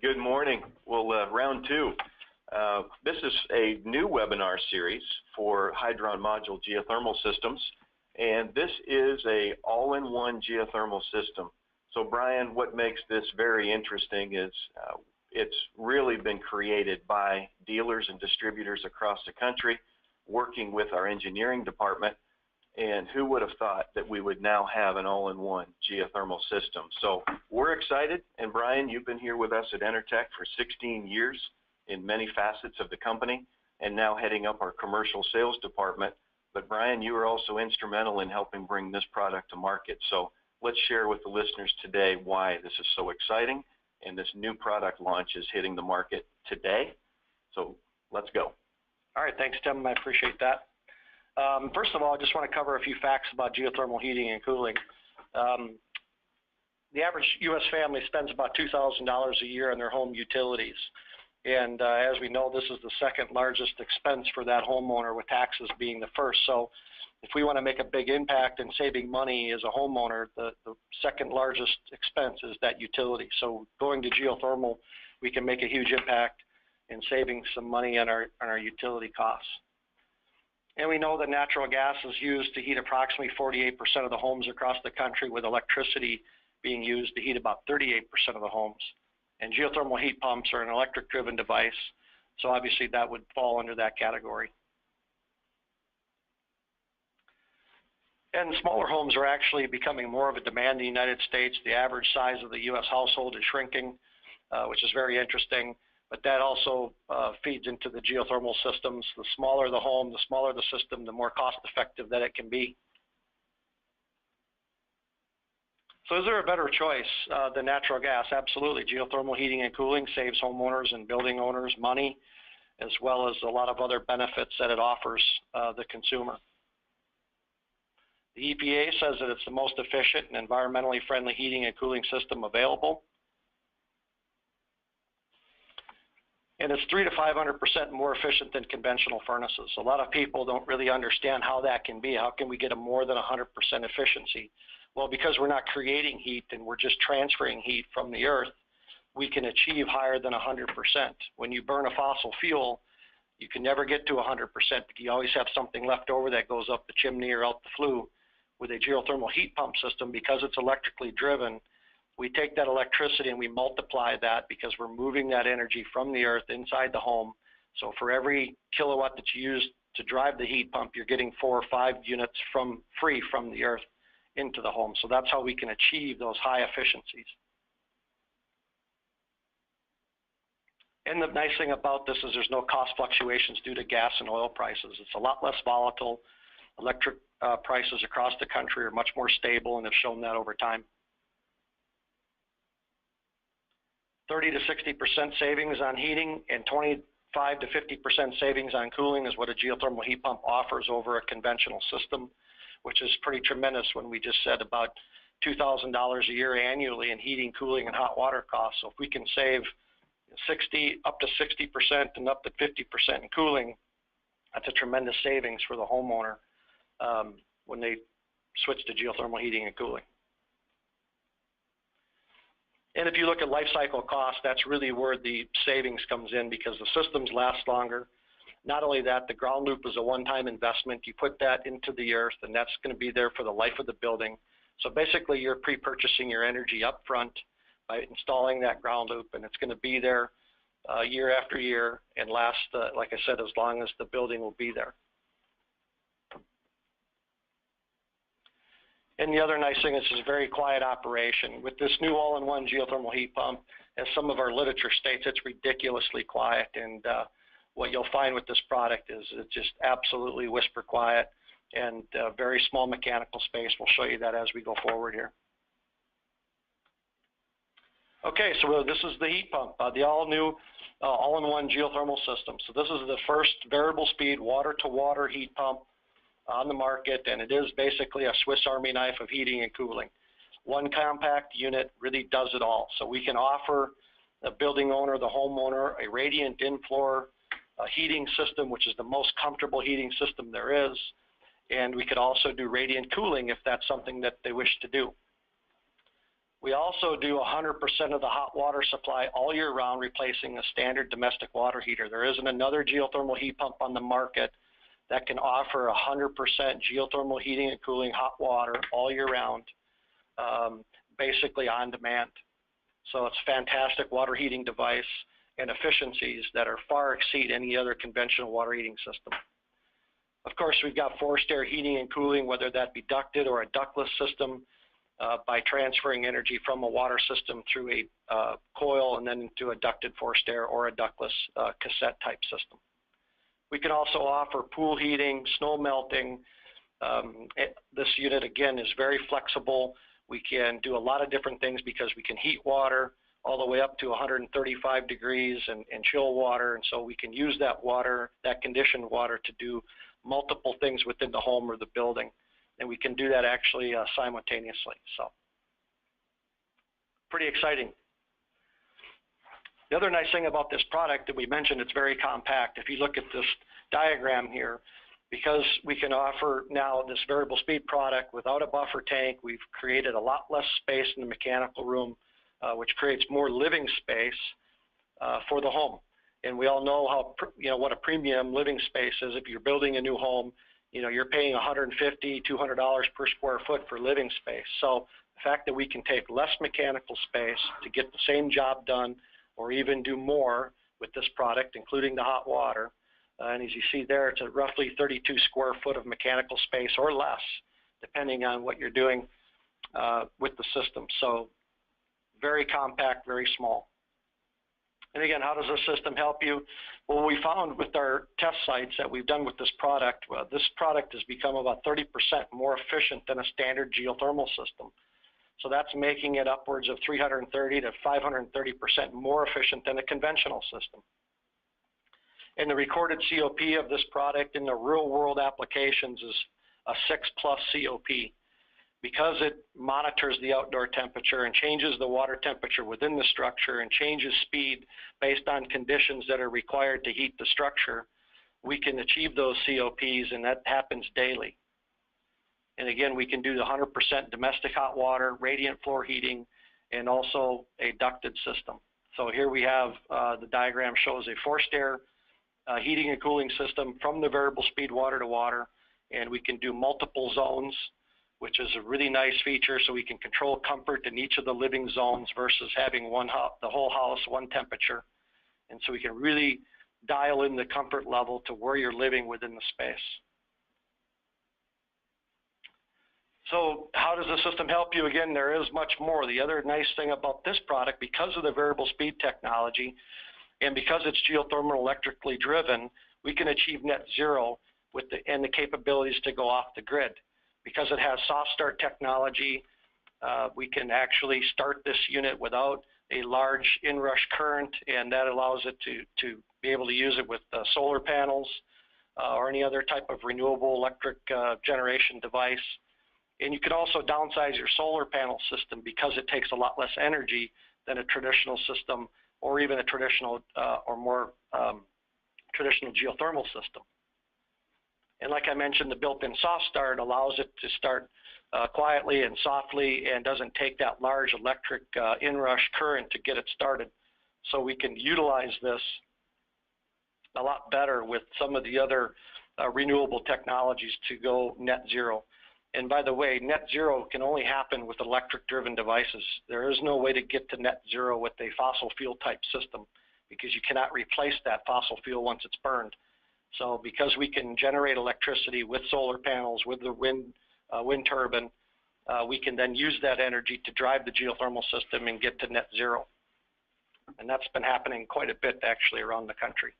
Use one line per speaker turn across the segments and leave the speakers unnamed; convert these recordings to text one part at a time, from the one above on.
Good morning. Well, round two. This is a new webinar series for Hydron Module Geothermal Systems, and this is a all-in-one geothermal system. So, Brian, what makes this very interesting is it's really been created by dealers and distributors across the country, working with our engineering department. And who would have thought that we would now have an all-in-one geothermal system? So we're excited, and Brian, you've been here with us at Enertech for 16 years in many facets of the company, and now heading up our commercial sales department. But Brian, you were also instrumental in helping bring this product to market. So let's share with the listeners today why this is so exciting, and this new product launch is hitting the market today. So let's go.
All right, thanks, Tim. I appreciate that. First of all, I just want to cover a few facts about geothermal heating and cooling. The average U.S. family spends about $2,000 a year on their home utilities. And as we know, this is the second largest expense for that homeowner, with taxes being the first. So if we want to make a big impact in saving money as a homeowner, the second largest expense is that utility. So going to geothermal, we can make a huge impact in saving some money on our utility costs. And we know that natural gas is used to heat approximately 48% of the homes across the country, with electricity being used to heat about 38% of the homes. And geothermal heat pumps are an electric-driven device, so obviously that would fall under that category. And smaller homes are actually becoming more of a demand in the United States. The average size of the U.S. household is shrinking, which is very interesting. But that also feeds into the geothermal systems. The smaller the home, the smaller the system, the more cost-effective that it can be. So is there a better choice than natural gas? Absolutely. Geothermal heating and cooling saves homeowners and building owners money, as well as a lot of other benefits that it offers the consumer. The EPA says that it's the most efficient and environmentally friendly heating and cooling system available. And it's 300 to 500% more efficient than conventional furnaces. A lot of people don't really understand how that can be. How can we get a more than 100% efficiency? Well, because we're not creating heat and we're just transferring heat from the earth, we can achieve higher than 100%. When you burn a fossil fuel, you can never get to 100%, but you always have something left over that goes up the chimney or out the flue. With a geothermal heat pump system, because it's electrically driven, we take that electricity and we multiply that, because we're moving that energy from the earth inside the home. So for every kilowatt that you use to drive the heat pump, you're getting 4 or 5 units free from the earth into the home. So that's how we can achieve those high efficiencies. And the nice thing about this is there's no cost fluctuations due to gas and oil prices. It's a lot less volatile. Electric prices across the country are much more stable and have shown that over time. 30 to 60% savings on heating and 25 to 50% savings on cooling is what a geothermal heat pump offers over a conventional system, which is pretty tremendous when we just said about $2,000 a year annually in heating, cooling, and hot water costs. So if we can save up to 60% and up to 50% in cooling, that's a tremendous savings for the homeowner when they switch to geothermal heating and cooling. And if you look at life cycle costs, that's really where the savings comes in, because the systems last longer. Not only that, the ground loop is a one-time investment. You put that into the earth, and that's going to be there for the life of the building. So basically, you're pre-purchasing your energy up front by installing that ground loop, and it's going to be there year after year and last, like I said, as long as the building will be there. And the other nice thing is it's a very quiet operation. With this new all-in-one geothermal heat pump, as some of our literature states, it's ridiculously quiet. And what you'll find with this product is it's just absolutely whisper quiet and very small mechanical space. We'll show you that as we go forward here. Okay, so this is the heat pump, the all-new all-in-one geothermal system. So this is the first variable speed water-to-water heat pump on the market, and it is basically a Swiss Army knife of heating and cooling. One compact unit really does it all. So we can offer the building owner, the homeowner, a radiant in-floor heating system, which is the most comfortable heating system there is, and we could also do radiant cooling if that's something that they wish to do. We also do 100% of the hot water supply all year round, replacing a standard domestic water heater. There isn't another geothermal heat pump on the market that can offer 100% geothermal heating and cooling hot water all year round, basically on demand. So it's a fantastic water heating device and efficiencies that are far exceed any other conventional water heating system. Of course, we've got forced air heating and cooling, whether that be ducted or a ductless system, by transferring energy from a water system through a coil and then into a ducted forced air or a ductless cassette type system. We can also offer pool heating, snow melting. This unit, again, is very flexible. We can do a lot of different things because we can heat water all the way up to 135 degrees and chill water. And so we can use that water, that conditioned water, to do multiple things within the home or the building. And we can do that actually simultaneously. So pretty exciting. The other nice thing about this product that we mentioned, it's very compact. If you look at this diagram here, because we can offer now this variable speed product without a buffer tank, we've created a lot less space in the mechanical room, which creates more living space for the home. And we all know how, what a premium living space is. If you're building a new home, you're paying $150, $200 per square foot for living space. So the fact that we can take less mechanical space to get the same job done, or even do more with this product, including the hot water. And as you see there, it's a roughly 32 square foot of mechanical space or less, depending on what you're doing with the system. So very compact, very small. And again, how does this system help you? Well, we found with our test sites that we've done with this product has become about 30% more efficient than a standard geothermal system. So that's making it upwards of 330 to 530% more efficient than a conventional system. And the recorded COP of this product in the real world applications is a 6+ COP. Because it monitors the outdoor temperature and changes the water temperature within the structure and changes speed based on conditions that are required to heat the structure, we can achieve those COPs, and that happens daily. And again, we can do the 100% domestic hot water, radiant floor heating, and also a ducted system. So here we have the diagram shows a forced air heating and cooling system from the variable speed water to water, and we can do multiple zones, which is a really nice feature, so we can control comfort in each of the living zones versus having the whole house one temperature. And so we can really dial in the comfort level to where you're living within the space. So how does the system help you? Again, there is much more. The other nice thing about this product, because of the variable speed technology and because it's geothermal electrically driven, we can achieve net zero and the capabilities to go off the grid. Because it has soft start technology, we can actually start this unit without a large inrush current, and that allows it to be able to use it with solar panels or any other type of renewable electric generation device. And you can also downsize your solar panel system because it takes a lot less energy than a traditional system or even a traditional or more traditional geothermal system. And like I mentioned, the built-in soft start allows it to start quietly and softly and doesn't take that large electric inrush current to get it started. So we can utilize this a lot better with some of the other renewable technologies to go net zero. And by the way, net zero can only happen with electric-driven devices. There is no way to get to net zero with a fossil fuel type system because you cannot replace that fossil fuel once it's burned. So because we can generate electricity with solar panels, with the wind turbine, we can then use that energy to drive the geothermal system and get to net zero. And that's been happening quite a bit actually around the country.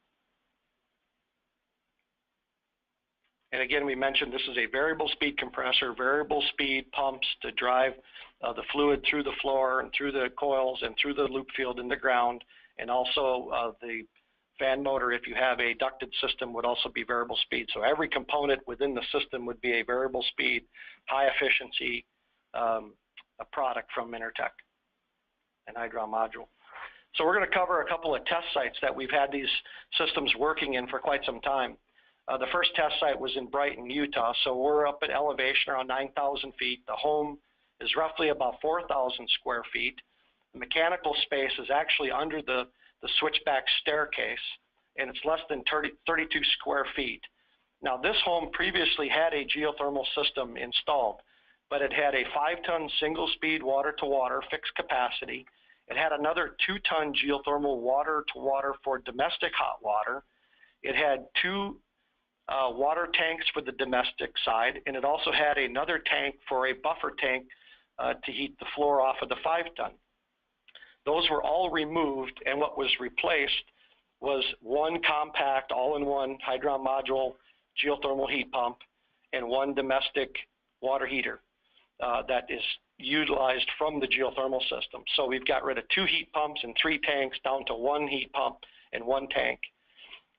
And again, we mentioned this is a variable speed compressor, variable speed pumps to drive the fluid through the floor and through the coils and through the loop field in the ground. And also the fan motor, if you have a ducted system, would also be variable speed. So every component within the system would be a variable speed, high efficiency a product from Intertek and Hydron module. So we're going to cover a couple of test sites that we've had these systems working in for quite some time. The first test site was in Brighton, Utah. So we're up at elevation around 9,000 feet. The home is roughly about 4,000 square feet. The mechanical space is actually under the switchback staircase, and it's less than 32 square feet. Now, this home previously had a geothermal system installed, but it had a 5-ton single-speed water-to-water fixed capacity. It had another 2-ton geothermal water-to-water for domestic hot water. It had 2 water tanks for the domestic side, and it also had another tank for a buffer tank to heat the floor off of the 5-ton. Those were all removed, and what was replaced was one compact all-in-one Hydron module geothermal heat pump and one domestic water heater that is utilized from the geothermal system. So we've got rid of 2 heat pumps and 3 tanks down to 1 heat pump and 1 tank.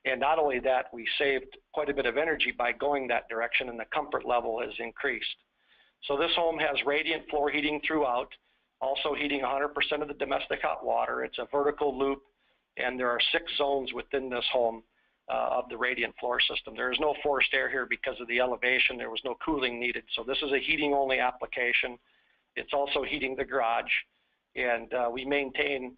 And not only that, we saved quite a bit of energy by going that direction, and the comfort level has increased. So this home has radiant floor heating throughout, also heating 100% of the domestic hot water. It's a vertical loop, and there are 6 zones within this home of the radiant floor system. There is no forced air here because of the elevation. There was no cooling needed. So this is a heating only application. It's also heating the garage, and we maintain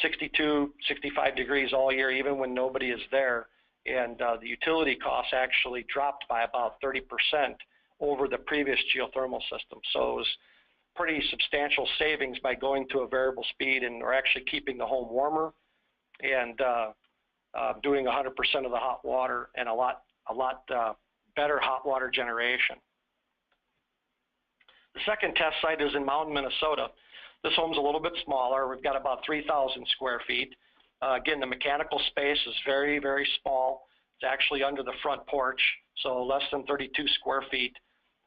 62, 65 degrees all year, even when nobody is there. And the utility costs actually dropped by about 30% over the previous geothermal system. So it was pretty substantial savings by going to a variable speed, and we're actually keeping the home warmer and doing 100% of the hot water and a lot better hot water generation. The second test site is in Mountain, Minnesota. This home's a little bit smaller. We've got about 3,000 square feet. Again, the mechanical space is very, very small. It's actually under the front porch, so less than 32 square feet.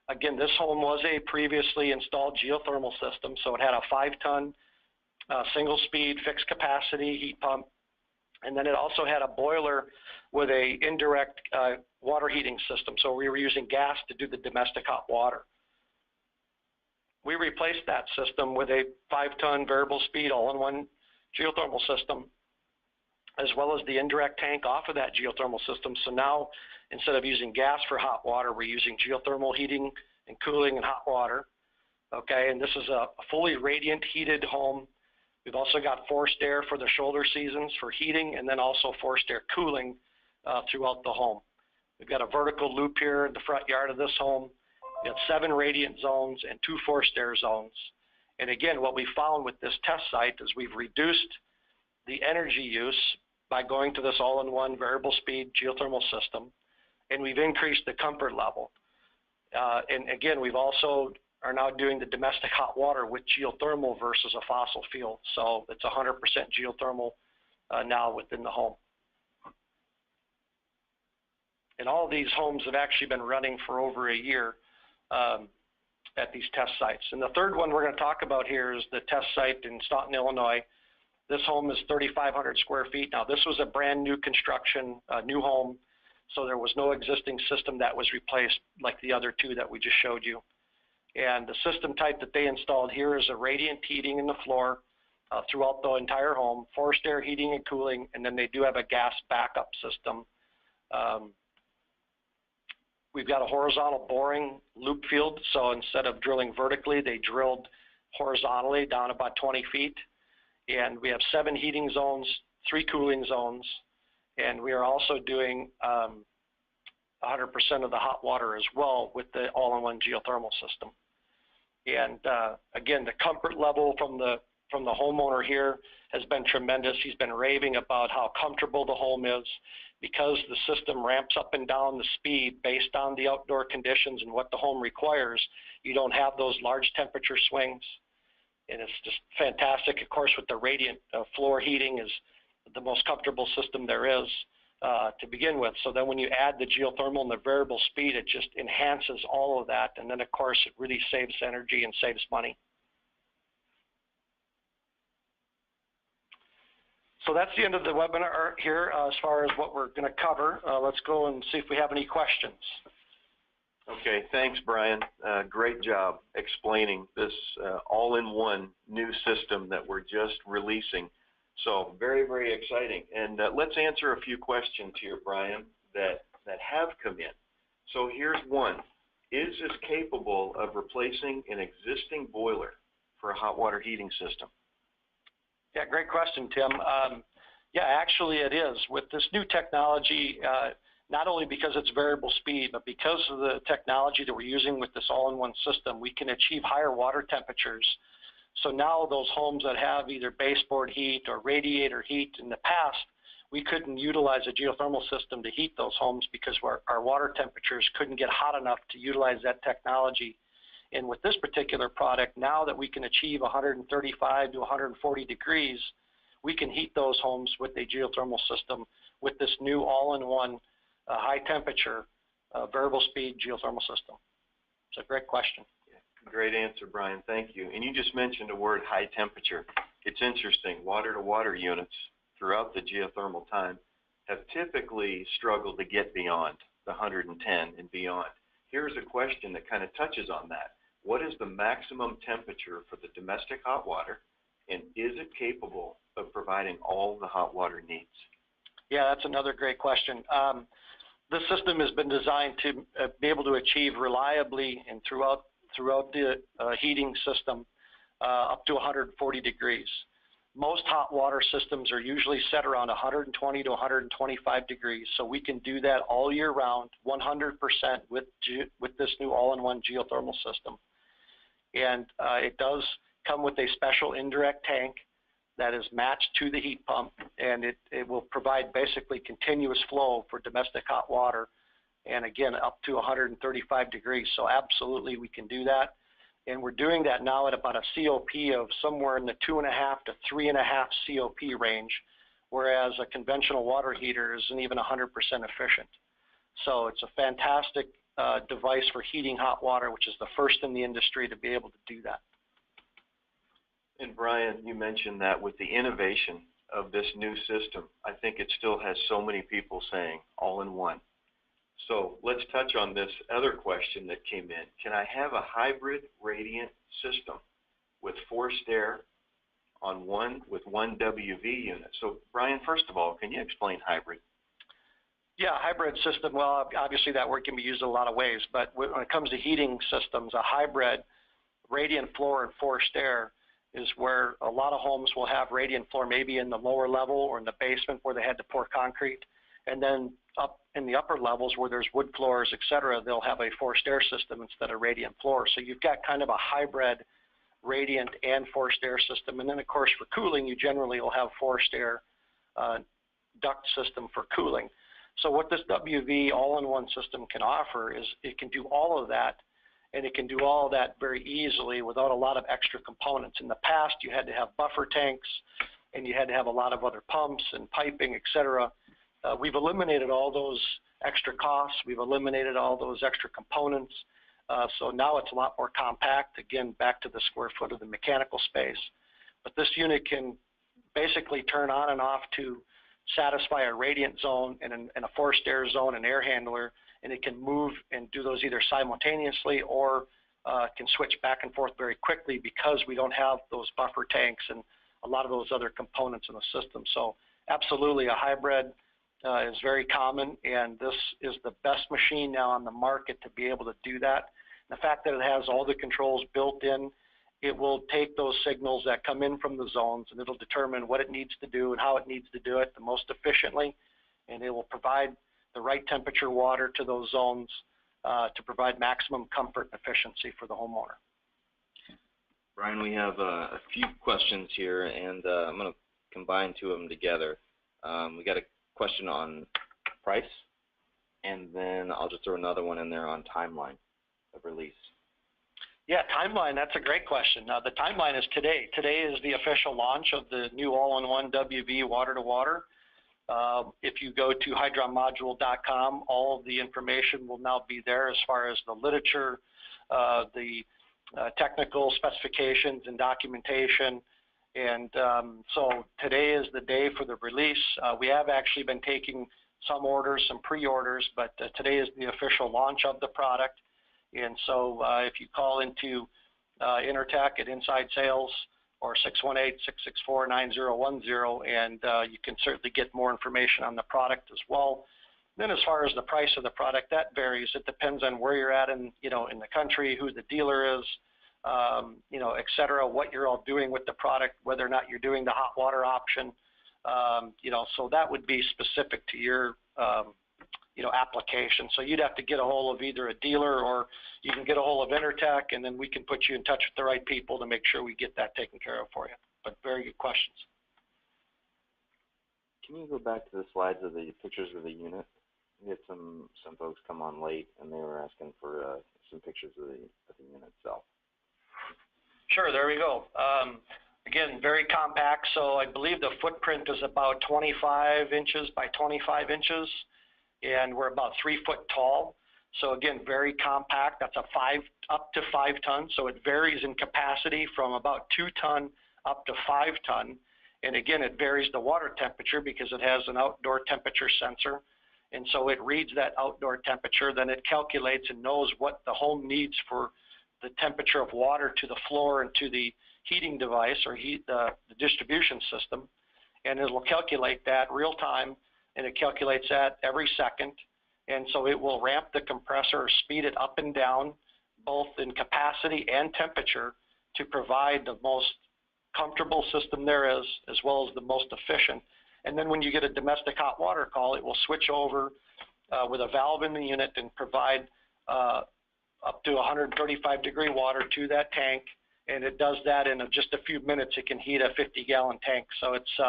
Again, this home was a previously installed geothermal system, so it had a 5-ton single-speed fixed capacity heat pump, and then it also had a boiler with a indirect water heating system, so we were using gas to do the domestic hot water. We replaced that system with a 5-ton variable speed all-in-one geothermal system, as well as the indirect tank off of that geothermal system. So now, instead of using gas for hot water, we're using geothermal heating and cooling and hot water. Okay, and this is a fully radiant heated home. We've also got forced air for the shoulder seasons for heating, and then also forced air cooling throughout the home. We've got a vertical loop here in the front yard of this home. We have 7 radiant zones and 2 forced air zones. And again, what we found with this test site is we've reduced the energy use by going to this all-in-one variable speed geothermal system, and we've increased the comfort level. And again, we've also are now doing the domestic hot water with geothermal versus a fossil fuel. So it's 100% geothermal now within the home. And all of these homes have actually been running for over a year at these test sites. And the third one we're going to talk about here is the test site in Staunton, Illinois. This home is 3,500 square feet. Now, this was a brand new construction, new home, so there was no existing system that was replaced like the other 2 that we just showed you. And the system type that they installed here is a radiant heating in the floor throughout the entire home, forced air heating and cooling, and then they do have a gas backup system. We've got a horizontal boring loop field, so instead of drilling vertically, they drilled horizontally down about 20 feet. And we have 7 heating zones, 3 cooling zones, and we are also doing 100% of the hot water as well with the all-in-one geothermal system. And again, the comfort level from the homeowner here has been tremendous. He's been raving about how comfortable the home is because the system ramps up and down the speed based on the outdoor conditions and what the home requires. You don't have those large temperature swings, and it's just fantastic. Of course, with the radiant floor heating is the most comfortable system there is to begin with. So then when you add the geothermal and the variable speed, it just enhances all of that. And then, of course, it really saves energy and saves money. So that's the end of the webinar here as far as what we're going to cover. Let's go and see if we have any questions.
Okay, thanks, Brian. Great job explaining this all-in-one new system that we're just releasing. So very, very exciting. And let's answer a few questions here, Brian, that have come in. So here's one. Is this capable of replacing an existing boiler for a hot water heating system?
Yeah, great question, Tim. Yeah, actually it is. With this new technology, not only because it's variable speed, but because of the technology that we're using with this all-in-one system, we can achieve higher water temperatures. So now those homes that have either baseboard heat or radiator heat, in the past, we couldn't utilize a geothermal system to heat those homes because our water temperatures couldn't get hot enough to utilize that technology. And with this particular product, now that we can achieve 135 to 140 degrees, we can heat those homes with a geothermal system with this new all-in-one high temperature variable speed geothermal system. It's a great question.
Yeah, great answer, Brian. Thank you. And you just mentioned the word high temperature. It's interesting. Water-to-water units throughout the geothermal time have typically struggled to get beyond the 110 and beyond. Here's a question that kind of touches on that. What is the maximum temperature for the domestic hot water, and is it capable of providing all the hot water needs?
Yeah, that's another great question. This system has been designed to be able to achieve reliably and throughout the heating system up to 140 degrees. Most hot water systems are usually set around 120 to 125 degrees, so we can do that all year round, 100% with this new all-in-one geothermal system. And it does come with a special indirect tank that is matched to the heat pump, and it will provide basically continuous flow for domestic hot water, and again, up to 135 degrees. So absolutely we can do that. And we're doing that now at about a COP of somewhere in the 2.5 to 3.5 COP range, whereas a conventional water heater isn't even 100% efficient. So it's a fantastic device for heating hot water, which is the first in the industry to be able to do that.
And Brian, you mentioned that with the innovation of this new system, I think it still has so many people saying all in one. So let's touch on this other question that came in. Can I have a hybrid radiant system with forced air on one WV unit? So Brian, first of all, can you explain hybrid?
Yeah, hybrid system, well, obviously that word can be used in a lot of ways, but when it comes to heating systems, a hybrid radiant floor and forced air is where a lot of homes will have radiant floor maybe in the lower level or in the basement where they had to pour concrete, and then up in the upper levels where there's wood floors, et cetera, they'll have a forced air system instead of radiant floor. So you've got kind of a hybrid radiant and forced air system. And then of course for cooling, you generally will have forced air duct system for cooling. So what this WV all-in-one system can offer is it can do all of that, and it can do all of that very easily without a lot of extra components. In the past, you had to have buffer tanks, and you had to have a lot of other pumps and piping, et cetera. We've eliminated all those extra costs. We've eliminated all those extra components. So now it's a lot more compact, again, back to the square foot of the mechanical space. But this unit can basically turn on and off to satisfy a radiant zone and a forced air zone and air handler, and it can move and do those either simultaneously or can switch back and forth very quickly because we don't have those buffer tanks and a lot of those other components in the system. So absolutely a hybrid is very common, and this is the best machine now on the market to be able to do that. And the fact that it has all the controls built in, it will take those signals that come in from the zones, and it'll determine what it needs to do and how it needs to do it the most efficiently, and it will provide the right temperature water to those zones to provide maximum comfort and efficiency for the homeowner.
Brian, we have a few questions here, and I'm going to combine two of them together. We got a question on price, and then I'll just throw another one in there on timeline of release.
Yeah, timeline, that's a great question. The timeline is today. Today is the official launch of the new all-in-one WV water-to-water. If you go to hydronmodule.com, all of the information will now be there as far as the literature, the technical specifications and documentation. And so today is the day for the release. We have actually been taking some orders, some pre-orders, but today is the official launch of the product. And so if you call into Intertech at Inside Sales or 618-664-9010, and you can certainly get more information on the product as well. Then as far as the price of the product, that varies. It depends on where you're at in the country, who the dealer is, et cetera, what you're all doing with the product, whether or not you're doing the hot water option. So that would be specific to your, application. So you'd have to get a hold of either a dealer or you can get a hold of Intertech, and then we can put you in touch with the right people to make sure we get that taken care of for you. But very good questions.
Can you go back to the slides of the pictures of the unit? We had some folks come on late, and they were asking for some pictures of the unit itself.
Sure, there we go. Again, very compact. So I believe the footprint is about 25 inches by 25 inches, and we're about 3 foot tall. So again, very compact. That's up to 5 tons. So it varies in capacity from about 2 ton up to 5 ton. And again, it varies the water temperature because it has an outdoor temperature sensor. And so it reads that outdoor temperature, then it calculates and knows what the home needs for the temperature of water to the floor and to the heating device or the distribution system. And it will calculate that real time, and it calculates that every second. And so it will ramp the compressor or speed it up and down, both in capacity and temperature, to provide the most comfortable system there is, as well as the most efficient. And then when you get a domestic hot water call, it will switch over with a valve in the unit and provide up to 135-degree water to that tank. And it does that in just a few minutes. It can heat a 50-gallon tank. So it's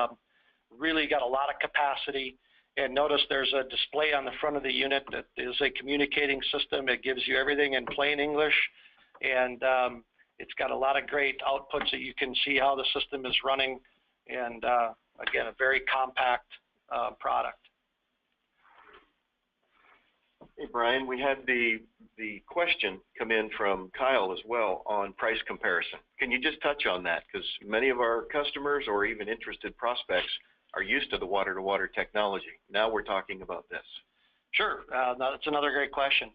really got a lot of capacity. And notice there's a display on the front of the unit that is a communicating system. It gives you everything in plain English. And it's got a lot of great outputs that you can see how the system is running. And again, a very compact product.
Hey, Brian, we had the question come in from Kyle as well on price comparison. Can you just touch on that? Because many of our customers or even interested prospects are used to the water-to-water technology. Now we're talking about this.
Sure. That's another great question.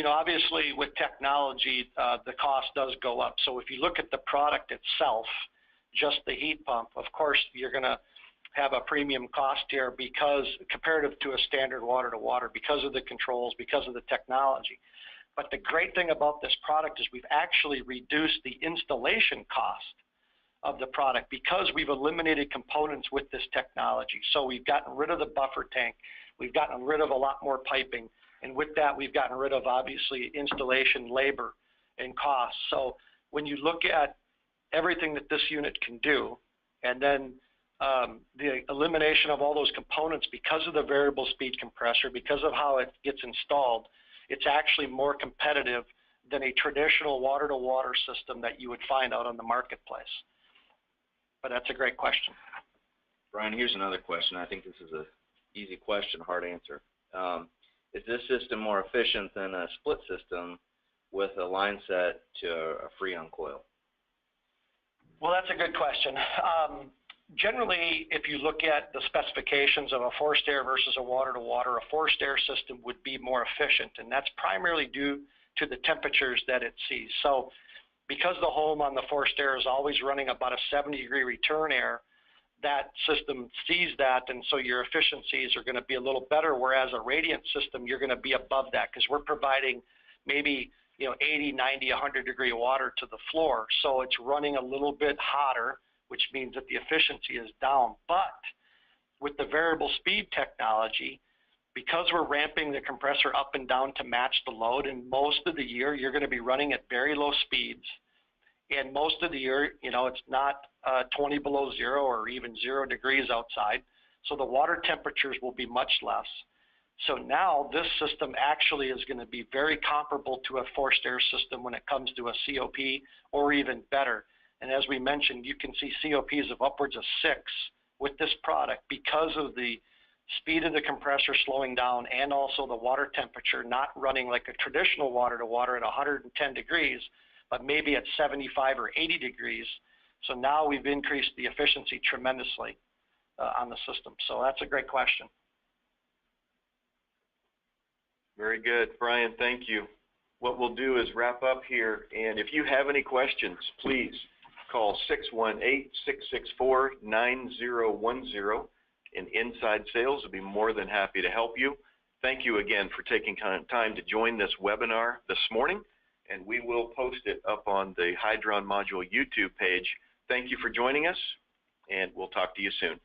Obviously with technology, the cost does go up. So if you look at the product itself, just the heat pump, of course, you're going to have a premium cost here because comparative to a standard water-to-water, because of the controls, because of the technology. But the great thing about this product is we've actually reduced the installation cost of the product because we've eliminated components with this technology. So we've gotten rid of the buffer tank. We've gotten rid of a lot more piping. And with that, we've gotten rid of, obviously, installation labor and costs. So when you look at everything that this unit can do, and then the elimination of all those components because of the variable speed compressor, because of how it gets installed, it's actually more competitive than a traditional water-to-water system that you would find out on the marketplace. But that's a great question.
Brian, here's another question. I think this is an easy question, hard answer. Is this system more efficient than a split system with a line set to a Freon coil?
Well, that's a good question. Generally, if you look at the specifications of a forced air versus a water-to-water, a forced air system would be more efficient, and that's primarily due to the temperatures that it sees. So because the home on the forced air is always running about a 70-degree return air, that system sees that, and so your efficiencies are going to be a little better, whereas a radiant system, you're going to be above that because we're providing maybe 80, 90, 100-degree water to the floor. So it's running a little bit hotter, which means that the efficiency is down. But with the variable speed technology, because we're ramping the compressor up and down to match the load, and most of the year you're going to be running at very low speeds, and most of the year, it's not 20 below zero or even 0 degrees outside, so the water temperatures will be much less. So now this system actually is going to be very comparable to a forced air system when it comes to a COP, or even better. And as we mentioned, you can see COPs of upwards of 6 with this product because of the speed of the compressor slowing down and also the water temperature not running like a traditional water-to-water at 110 degrees, but maybe at 75 or 80 degrees. So now we've increased the efficiency tremendously on the system. So that's a great question.
Very good. Brian, thank you. What we'll do is wrap up here, and if you have any questions, please call 618-664-9010, and Inside Sales will be more than happy to help you. thank you again for taking time to join this webinar this morning, and we will post it up on the Hydron Module YouTube page. Thank you for joining us, and we'll talk to you soon.